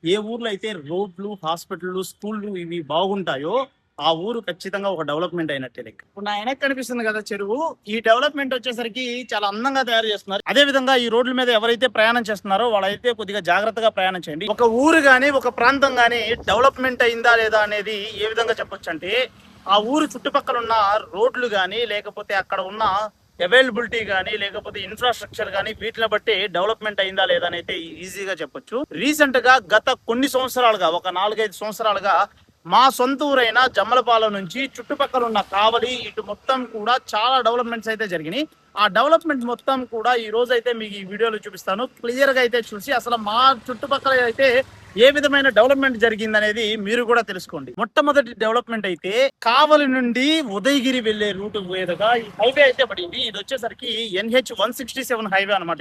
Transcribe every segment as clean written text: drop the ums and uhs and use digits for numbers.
ఏ ఊర్లో అయితే రోడ్లు, హాస్పిటల్లు, స్కూళ్ళు ఇవి బాగుంటాయో ఆ ఊరు ఖచ్చితంగా ఒక డెవలప్‌మెంట్ అయినట్టే లెక్క. ఇప్పుడు నా వెనక కనిపిస్తుంది కదా చెరువు. ఈ డెవలప్‌మెంట్ వచ్చేసరికి చాలా అందంగా తయారు చేస్తున్నారు. అదే విధంగా ఈ రోడ్ల మీద ఎవరైతే ప్రయాణం చేస్తున్నారో వాళ్ళైతే కొద్దిగా జాగ్రత్తగా ప్రయాణం చేయండి. ఒక ఊరు గాని, ఒక ప్రాంతం గాని డెవలప్‌మెంట్ అయిందా లేదా అనేది ఏ విధంగా చెప్పొచ్చంటే, ఆ ఊరు చుట్టుపక్కల ఉన్న రోడ్లు గాని, లేకపోతే అక్కడ ఉన్న అవైలబిలిటీ గానీ లేకపోతే ఇన్ఫ్రాస్ట్రక్చర్ గానీ వీటిని బట్టి డెవలప్మెంట్ అయిందా లేదా అని అయితే ఈజీగా చెప్పొచ్చు. రీసెంట్ గా గత కొన్ని సంవత్సరాలుగా ఒక 4-5 సంవత్సరాలుగా మా సొంత ఊరైన జమ్మలపాలెం నుంచి చుట్టుపక్కల ఉన్న కావలి ఇటు మొత్తం కూడా చాలా డెవలప్మెంట్స్ అయితే జరిగినాయి. ఆ డెవలప్మెంట్ మొత్తం కూడా ఈ రోజు అయితే మీకు ఈ వీడియోలో చూపిస్తాను. క్లియర్ గా అయితే చూసి అసలు మా చుట్టుపక్కల అయితే ఏ విధమైన డెవలప్మెంట్ జరిగింది అనేది మీరు కూడా తెలుసుకోండి. మొట్టమొదటి డెవలప్మెంట్ అయితే కావలి నుండి ఉదయగిరి వెళ్లే రూట్ మీదుగా ఈ హైవే అయితే పడింది. ఇది వచ్చేసరికి NH-167 హైవే అనమాట.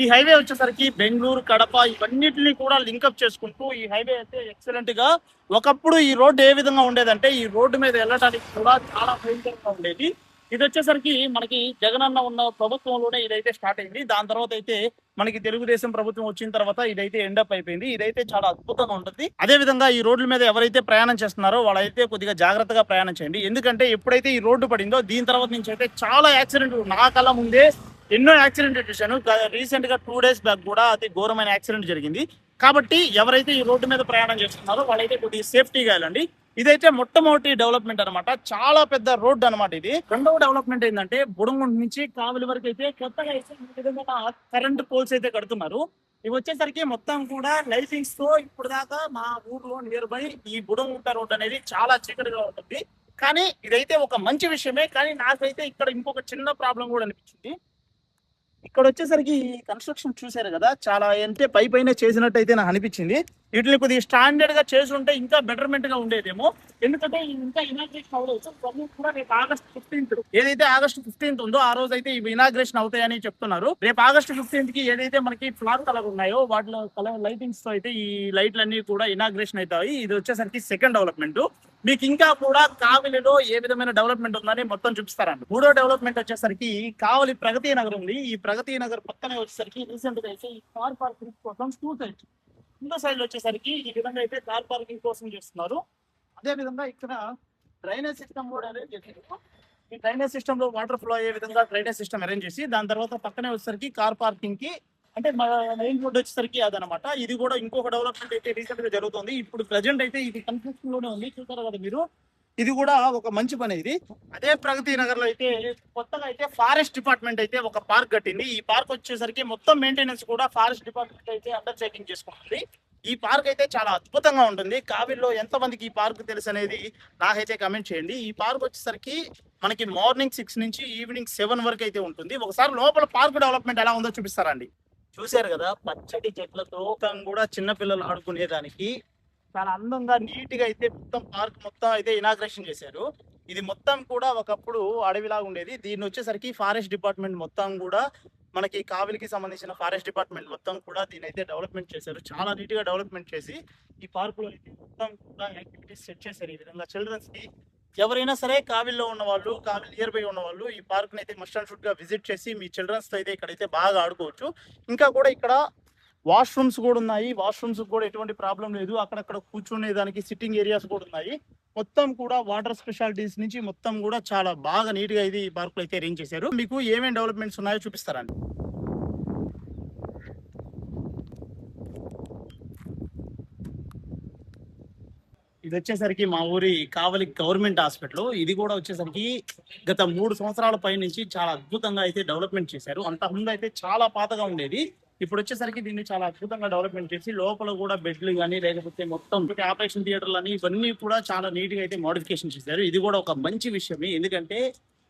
ఈ హైవే వచ్చేసరికి బెంగళూరు, కడప ఇవన్నిటిని కూడా లింకప్ చేసుకుంటూ ఈ హైవే అయితే ఎక్సలెంట్ గా, ఒకప్పుడు ఈ రోడ్డు ఏ విధంగా ఉండేదంటే ఈ రోడ్డు మీద వెళ్ళడానికి కూడా చాలా భయంకరంగా ఉండేది. ఇది వచ్చేసరికి మనకి జగనన్న ఉన్న ప్రభుత్వంలోనే ఇదైతే స్టార్ట్ అయింది. దాని తర్వాత అయితే మనకి తెలుగుదేశం ప్రభుత్వం వచ్చిన తర్వాత ఇదైతే ఎండప్ అయిపోయింది. ఇదైతే చాలా అద్భుతంగా ఉంటుంది. అదే విధంగా ఈ రోడ్ల మీద ఎవరైతే ప్రయాణం చేస్తున్నారో వాళ్ళైతే కొద్దిగా జాగ్రత్తగా ప్రయాణం చేయండి. ఎందుకంటే ఎప్పుడైతే ఈ రోడ్డు పడిందో దీని తర్వాత నుంచి అయితే చాలా యాక్సిడెంట్లు నా కళ్ళ ముందే ఎన్నో యాక్సిడెంట్ చూశాను. రీసెంట్ గా 2 days బ్యాక్ కూడా అతి ఘోరమైన యాక్సిడెంట్ జరిగింది. కాబట్టి ఎవరైతే ఈ రోడ్డు మీద ప్రయాణం చేస్తున్నారో వాళ్ళైతే కొద్దిగా సేఫ్టీగా వెళ్ళండి. ఇదైతే మొట్టమొదటి డెవలప్మెంట్ అనమాట. చాలా పెద్ద రోడ్డు అనమాట ఇది. రెండవ డెవలప్మెంట్ ఏంటంటే బుడంగుంట నుంచి కావలి వరకు అయితే కొత్తగా అయితే కరెంట్ పోల్స్ అయితే కడుతున్నారు. ఇవి వచ్చేసరికి మొత్తం కూడా లైటింగ్స్ తో ఇప్పుడు దాకా మా ఊర్లో నియర్ బై ఈ బుడంగుంట రోడ్ అనేది చాలా చీకటిగా ఉంటుంది. కానీ ఇదైతే ఒక మంచి విషయమే. కానీ నాకైతే ఇక్కడ ఇంకొక చిన్న ప్రాబ్లం కూడా అనిపించింది. ఇక్కడ వచ్చేసరికి కన్స్ట్రక్షన్ చూసారు కదా, చాలా అంటే పైన చేసినట్టయితే నాకు అనిపించింది. వీటిని కొద్దిగా స్టాండర్డ్ గా చేసి ఉంటే ఇంకా బెటర్మెంట్ గా ఉండేదేమో. ఎందుకంటే ఇంకా ఇనాగ్రేషన్ అవ్వలేదు కూడా. రేపు August 15th ఏదైతే August 15th ఉందో ఆ రోజు అయితే ఇవి ఇనాగ్రేషన్ అవుతాయని చెప్తున్నారు. రేపు August 15th కి ఏదైతే మనకి ఫ్లాట్ కలర్ ఉన్నాయో వాటిలో కలర్ లైటింగ్స్ తో అయితే ఈ లైట్లన్నీ కూడా ఇనాగ్రేషన్ అవుతాయి. ఇది వచ్చేసరికి సెకండ్ డెవలప్మెంట్. మీకు ఇంకా కూడా కావలిలో ఏ విధమైన డెవలప్మెంట్ ఉందని మొత్తం చూపిస్తారండి. మూడో డెవలప్మెంట్ వచ్చేసరికి కావలి ప్రగతి నగర్ ఉంది. ఈ ప్రగతి నగర్ పక్కనే వచ్చేసరికి రీసెంట్ గా అయితే ఈ కార్ పార్కింగ్ కోసం ఇంకో సైడ్ లో వచ్చేసరికి ఈ విధంగా అయితే కార్ పార్కింగ్ కోసం చేస్తున్నారు. అదే విధంగా ఇక్కడ డ్రైనేజ్ సిస్టమ్ కూడా అరేంజ్ చేశారు. ఈ డ్రైనేజ్ సిస్టమ్ లో వాటర్ ఫ్లో అయ్యే విధంగా డ్రైనేజ్ సిస్టమ్ అరేంజ్ చేసి దాని తర్వాత పక్కనే వచ్చేసరికి కార్ పార్కింగ్ కి అంటే మెయిన్ రోడ్ వచ్చేసరికి అదనమాట. ఇది కూడా ఇంకొక డెవలప్మెంట్ అయితే రీసెంట్ గా జరుగుతుంది. ఇప్పుడు ప్రజెంట్ అయితే ఇది కన్స్ట్రక్షన్ లోనే ఉంది, చూసారు కదా మీరు. ఇది కూడా ఒక మంచి పని ఇది. అదే ప్రగతి నగర్ లో అయితే కొత్తగా అయితే ఫారెస్ట్ డిపార్ట్మెంట్ అయితే ఒక పార్క్ కట్టింది. ఈ పార్క్ వచ్చేసరికి మొత్తం మెయింటెనెన్స్ కూడా ఫారెస్ట్ డిపార్ట్మెంట్ అయితే అండర్ టేకింగ్ చేసుకుంటుంది. ఈ పార్క్ అయితే చాలా అద్భుతంగా ఉంటుంది. కావిల్లో ఎంతమందికి ఈ పార్క్ తెలుసు అనేది నాకైతే కమెంట్ చేయండి. ఈ పార్క్ వచ్చేసరికి మనకి మార్నింగ్ 6 నుంచి ఈవినింగ్ 7 వరకు అయితే ఉంటుంది. ఒకసారి లోపల పార్క్ డెవలప్మెంట్ ఎలా ఉందో చూపిస్తారండి. చూశారు కదా, పచ్చటి చెట్లతో కూడా చిన్న పిల్లలు ఆడుకునేదానికి చాలా అందంగా నీట్ గా అయితే మొత్తం పార్క్ మొత్తం అయితే ఇనాగ్రేషన్ చేశారు. ఇది మొత్తం కూడా ఒకప్పుడు అడవిలాగా ఉండేది. దీన్ని వచ్చేసరికి ఫారెస్ట్ డిపార్ట్మెంట్ మొత్తం కూడా మనకి కావిలికి సంబంధించిన ఫారెస్ట్ డిపార్ట్మెంట్ మొత్తం కూడా దీని అయితే డెవలప్మెంట్ చేశారు. చాలా నీట్ గా డెవలప్మెంట్ చేసి ఈ పార్క్ లో అయితే మొత్తం కూడా యాక్టివిటీస్ సెట్ చేశారు. ఈ విధంగా చిల్డ్రన్స్ కి ఎవరైనా సరే కావిల్లో ఉన్న వాళ్ళు, కావిలి నియర్ బై ఉన్న వాళ్ళు ఈ పార్క్ అయితే మస్ట్ అండ్ షుడ్ గా విజిట్ చేసి మీ చిల్డ్రన్స్ తో అయితే ఇక్కడైతే బాగా ఆడుకోవచ్చు. ఇంకా కూడా ఇక్కడ వాష్రూమ్స్ కూడా ఉన్నాయి. వాష్రూమ్స్ కూడా ఎటువంటి ప్రాబ్లం లేదు. అక్కడక్కడ కూర్చునే దానికి సిట్టింగ్ ఏరియాస్ కూడా ఉన్నాయి. మొత్తం కూడా వాటర్ స్పెషాలిటీస్ నుంచి మొత్తం కూడా చాలా బాగా నీట్ గా ఇది ఈ పార్క్ లో అయితే అరేంజ్ చేశారు. మీకు ఏమేమి డెవలప్మెంట్స్ ఉన్నాయో చూపిస్తారండి. ఇది వచ్చేసరికి మా ఊరి కావలి గవర్నమెంట్ హాస్పిటల్. ఇది కూడా వచ్చేసరికి గత 3 సంవత్సరాల పై నుంచి చాలా అద్భుతంగా అయితే డెవలప్మెంట్ చేశారు. అంతకుముందు అయితే చాలా పాతగా ఉండేది. ఇప్పుడు వచ్చేసరికి దీన్ని చాలా అద్భుతంగా డెవలప్మెంట్ చేసి లోపల కూడా బెడ్లు కానీ లేకపోతే మొత్తం ఆపరేషన్ థియేటర్లు అని ఇవన్నీ కూడా చాలా నీట్ గా అయితే మోడిఫికేషన్ చేశారు. ఇది కూడా ఒక మంచి విషయమే. ఎందుకంటే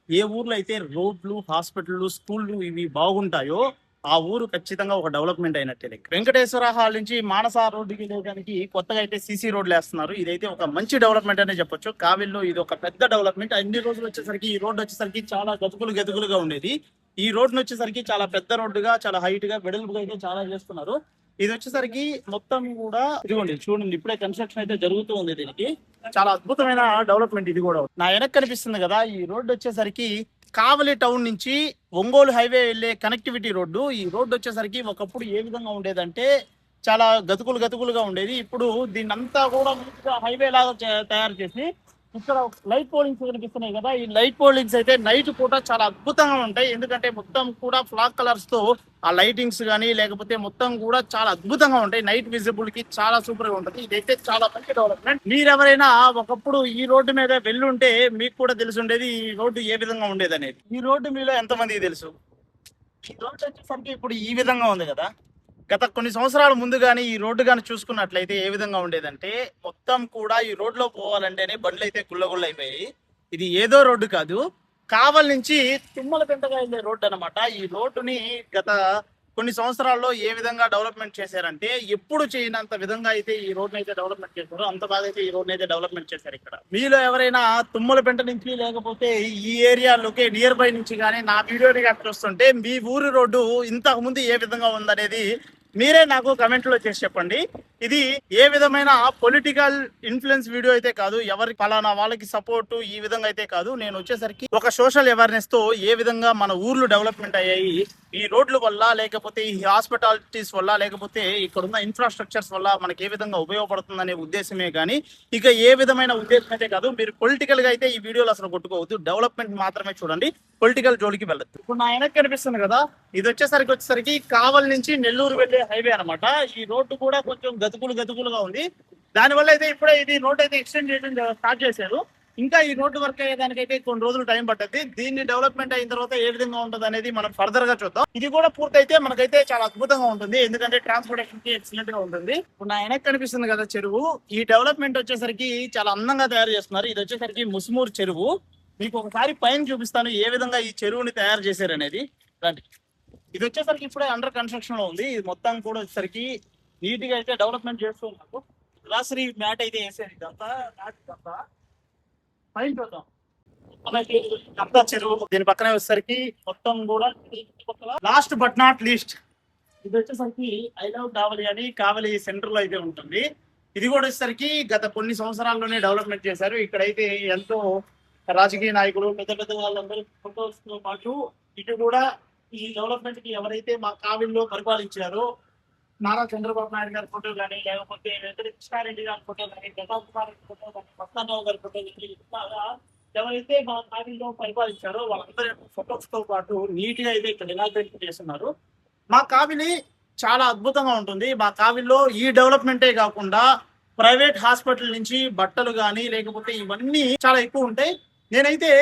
ఏ ఊర్లో అయితే రోడ్లు, హాస్పిటల్లు, స్కూళ్ళు ఇవి బాగుంటాయో ఆ ఊరు ఖచ్చితంగా ఒక డెవలప్మెంట్ అయినట్టే లెక్క. వెంకటేశ్వర హాల్ నుంచి మానస రోడ్డుకి వెళ్ళడానికి కొత్తగా అయితే సీసీ రోడ్లు వేస్తున్నారు. ఇదైతే ఒక మంచి డెవలప్మెంట్ అనే చెప్పొచ్చు. కావిల్లో ఇది ఒక పెద్ద డెవలప్మెంట్. అన్ని రోజులు వచ్చేసరికి ఈ రోడ్డు వచ్చేసరికి చాలా గతుకులుగా ఉండేది. ఈ రోడ్డు వచ్చేసరికి చాలా పెద్ద రోడ్డుగా, చాలా హైట్ గా, వెడల్పుగా అయితే చాలా చేస్తున్నారు. ఇది వచ్చేసరికి మొత్తం కూడా ఇదిగోండి చూడండి, ఇప్పుడే కన్స్ట్రక్షన్ అయితే జరుగుతూ ఉంది. దీనికి చాలా అద్భుతమైన డెవలప్మెంట్ ఇది కూడా. నా వెనక కనిపిస్తుంది కదా, ఈ రోడ్డు వచ్చేసరికి కావలి టౌన్ నుంచి ఒంగోలు హైవే వెళ్లే కనెక్టివిటీ రోడ్డు. ఈ రోడ్డు వచ్చేసరికి ఒకప్పుడు ఏ విధంగా ఉండేదంటే చాలా గతుకులుగా ఉండేది. ఇప్పుడు దీన్ని అంతా కూడా హైవే లాగా తయారు చేసి ఇక్కడ లైట్ పోలింగ్స్ కనిపిస్తున్నాయి కదా, ఈ లైట్ పోలింగ్స్ అయితే నైట్ పూట చాలా అద్భుతంగా ఉంటాయి. ఎందుకంటే మొత్తం కూడా ఫ్లాగ్ కలర్స్ తో ఆ లైటింగ్స్ కానీ లేకపోతే మొత్తం కూడా చాలా అద్భుతంగా ఉంటాయి. నైట్ విజిబుల్ కి చాలా సూపర్ గా ఉంటుంది. ఇదైతే చాలా మంచి డెవలప్మెంట్. మీరెవరైనా ఒకప్పుడు ఈ రోడ్డు మీద వెళ్ళుంటే మీకు కూడా తెలిసి ఉండేది ఈ రోడ్డు ఏ విధంగా ఉండేది అనేది. ఈ రోడ్డు మీలో ఎంతమందికి తెలుసు? ఈ రోడ్డు వచ్చేసరికి ఇప్పుడు ఈ విధంగా ఉంది కదా. గత కొన్ని సంవత్సరాల ముందు కానీ ఈ రోడ్డు కానీ చూసుకున్నట్లయితే ఏ విధంగా ఉండేదంటే మొత్తం కూడా ఈ రోడ్లో పోవాలంటేనే బండ్లు అయితే గుళ్ళగుళ్ళు అయిపోయాయి. ఇది ఏదో రోడ్డు కాదు, కావల్ నుంచి తుమ్మలపెంటగా వెళ్ళే రోడ్డు అనమాట. ఈ రోడ్డుని గత కొన్ని సంవత్సరాల్లో ఏ విధంగా డెవలప్మెంట్ చేశారంటే ఎప్పుడు చేయనంత విధంగా అయితే ఈ రోడ్ని అయితే డెవలప్మెంట్ చేశారు. అంత బాగా అయితే ఈ రోడ్ని అయితే డెవలప్మెంట్ చేశారు. ఇక్కడ మీలో ఎవరైనా తుమ్మలపెంట నుంచి లేకపోతే ఈ ఏరియాలోకి నియర్ బై నుంచి కానీ నా వీడియోని కానీ చూస్తుంటే మీ ఊరి రోడ్డు ఇంతకు ముందు ఏ విధంగా ఉందనేది మీరే నాకు కమెంట్ లో చేసి చెప్పండి. ఇది ఏ విధమైన పొలిటికల్ ఇన్ఫ్లుయెన్స్ వీడియో అయితే కాదు, ఎవరి ఫలానా వాళ్ళకి సపోర్ట్ ఈ విధంగా అయితే కాదు. నేను వచ్చేసరికి ఒక సోషల్ అవేర్నెస్ తో ఏ విధంగా మన ఊర్లు డెవలప్మెంట్ అయ్యాయి ఈ రోడ్ల వల్ల, లేకపోతే ఈ హాస్పిటాలిటీస్ వల్ల, లేకపోతే ఇక్కడున్న ఇన్ఫ్రాస్ట్రక్చర్స్ వల్ల మనకి ఏ విధంగా ఉపయోగపడుతుందనే ఉద్దేశమే కానీ ఇక ఏ విధమైన ఉద్దేశం అయితే కాదు. మీరు పొలిటికల్ గా అయితే ఈ వీడియోలో అసలు కొట్టుకోవద్దు, డెవలప్మెంట్ మాత్రమే చూడండి, పొలిటికల్ జోలికి వెళ్ళదు. ఇప్పుడు నా వెనక్కి కనిపిస్తుంది కదా, ఇది వచ్చేసరికి కావల్ నుంచి నెల్లూరు వెళ్ళే హైవే అనమాట. ఈ రోడ్డు కూడా కొంచెం గతుకులుగా ఉంది. దానివల్ల అయితే ఇప్పుడే ఇది రోడ్ అయితే ఎక్స్టెండ్ చేయడం స్టార్ట్ చేశారు. ఇంకా ఈ రోడ్డు వర్క్ అయ్యేదానికైతే కొన్ని రోజులు టైం పట్టద్ది. దీన్ని డెవలప్మెంట్ అయిన తర్వాత ఏ విధంగా ఉంటుంది అనేది మనం ఫర్దర్ గా చూద్దాం. ఇది కూడా పూర్తయితే మనకైతే చాలా అద్భుతంగా ఉంటుంది, ఎందుకంటే ట్రాన్స్పోర్టేషన్ కి ఎక్సలెంట్ గా ఉంటుంది. ఇప్పుడు నా వెనక్కి కనిపిస్తుంది కదా చెరువు, ఈ డెవలప్మెంట్ వచ్చేసరికి చాలా అందంగా తయారు చేస్తున్నారు. ఇది వచ్చేసరికి ముస్మూర్ చెరువు. మీకు ఒకసారి పైన చూపిస్తాను ఏ విధంగా ఈ చెరువుని తయారు చేశారు అనేది. రండి. ఇది వచ్చేసరికి ఇప్పుడే అండర్ కన్స్ట్రక్షన్ లో ఉంది. ఇది మొత్తం కూడా వచ్చేసరికి నీట్ గా అయితే డెవలప్మెంట్ చేస్తూ ఉన్నారు. గ్లాసరీ మ్యాట్ అయితే వేసేది ఇదంతా పైన చూద్దాం. అంతా చెరువు, దీని పక్కనే వచ్చేసరికి మొత్తం కూడా లాస్ట్ బట్ నాట్ లీస్ట్ ఇది వచ్చేసరికి ఐ లవ్ కావలి అని కావలి సెంటర్ లో అయితే ఉంటుంది. ఇది కూడా వచ్చేసరికి గత కొన్ని సంవత్సరాల్లోనే డెవలప్మెంట్ చేశారు. ఇక్కడైతే ఎంతో రాజకీయ నాయకులు పెద్ద వాళ్ళందరూ ఫోటోస్ తో పాటు ఇటు కూడా ఈ డెవలప్మెంట్ కి ఎవరైతే మా కావిల్లో పరిపాలించారో నారా చంద్రబాబు నాయుడు గారి ఫోటో కానీ, లేకపోతే వెంకట కృష్ణారెడ్డి గారి ఫోటో కానీ, ప్రతాప్ కుమార్ రెడ్డి ఫోటో కానీ, మస్తారావు గారి ఫోటో కానీ, ఎవరైతే మా కావిల్లో పరిపాలించారో వాళ్ళందరి ఫోటోస్ తో పాటు నీట్ గా అయితే ఇక్కడ ఇనాగ్రేషన్ చేస్తున్నారు. మా కావిలి చాలా అద్భుతంగా ఉంటుంది. మా కావిల్లో ఈ డెవలప్మెంటే కాకుండా ప్రైవేట్ హాస్పిటల్ నుంచి బట్టలు కానీ లేకపోతే ఇవన్నీ చాలా ఎక్కువ ఉంటాయి. నేనైతే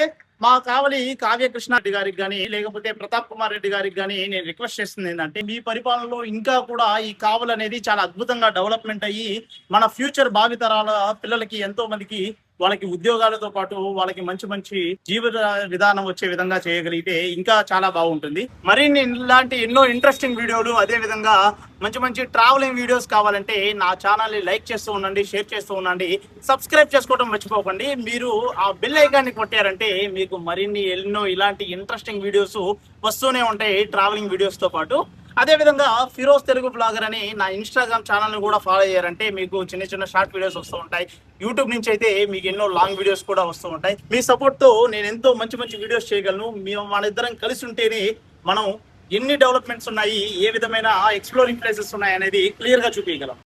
మా కావలి కావ్య కృష్ణారెడ్డి గారికి కానీ లేకపోతే ప్రతాప్ కుమార్ రెడ్డి గారికి కానీ నేను రిక్వెస్ట్ చేస్తుంది ఏంటంటే మీ పరిపాలనలో ఇంకా కూడా ఈ కావలి అనేది చాలా అద్భుతంగా డెవలప్మెంట్ అయ్యి మన ఫ్యూచర్ భావితరాల పిల్లలకి ఎంతో మందికి వాళ్ళకి ఉద్యోగాలతో పాటు వాళ్ళకి మంచి జీవిత విధానం వచ్చే విధంగా చేయగలిగితే ఇంకా చాలా బాగుంటుంది. మరిన్ని ఇలాంటి ఎన్నో ఇంట్రెస్టింగ్ వీడియోలు, అదే విధంగా మంచి ట్రావెలింగ్ వీడియోస్ కావాలంటే నా ఛానల్ ని లైక్ చేస్తూ ఉండండి, షేర్ చేస్తూ ఉండండి, సబ్స్క్రైబ్ చేసుకోవడం మర్చిపోకండి. మీరు ఆ బెల్ ఐకాన్ని కొట్టారంటే మీకు మరిన్ని ఎన్నో ఇలాంటి ఇంట్రెస్టింగ్ వీడియోస్ వస్తూనే ఉంటాయి ట్రావెలింగ్ వీడియోస్ తో పాటు. అదే విధంగా ఫిరోజ్ తెలుగు బ్లాగర్ అని నా ఇన్స్టాగ్రామ్ ఛానల్ ని కూడా ఫాలో అయ్యారంటే మీకు చిన్న షార్ట్ వీడియోస్ వస్తూ ఉంటాయి. యూట్యూబ్ నుంచి అయితే మీకు ఎన్నో లాంగ్ వీడియోస్ కూడా వస్తూ ఉంటాయి. మీ సపోర్ట్ తో నేను ఎంతో మంచి వీడియోస్ చేయగలను. మన ఇద్దరం కలిసి ఉంటేనే మనం ఎన్ని డెవలప్మెంట్స్ ఉన్నాయి, ఏ విధమైన ఎక్స్ప్లోరింగ్ ప్లేసెస్ ఉన్నాయి అనేది క్లియర్ గా చూపించగలం.